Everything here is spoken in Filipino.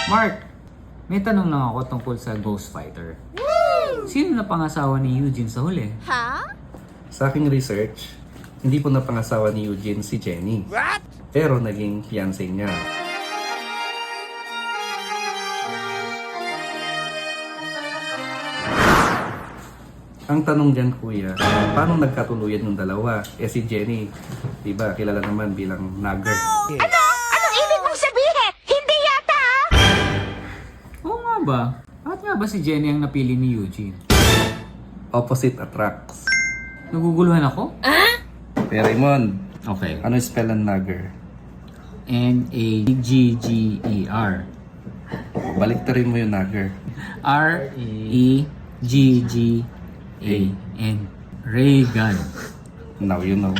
Mark, may tanong lang ako tungkol sa Ghost Fighter. Sino na pangasawa ni Eugene sa huli? Sa aking research, hindi po napangasawa ni Eugene si Jenny. Pero naging fiancé niya. Ang tanong dyan, kuya, paano nagkatuluyan yung dalawa? Eh si Jenny, diba, kilala naman bilang nagger. Anong ibig mong sabihin? Hindi yata! Oo nga ba? Bakit nga ba si Jenny ang napili ni Eugene? Opposite attracts. Naguguluhan ako? Pero Raymond, Okay. ano yung spell ng nagger? N-A-G-G-E-R. Baliktarin mo yung nagger. R-E-G-G-A-N. Reagan. Now you know.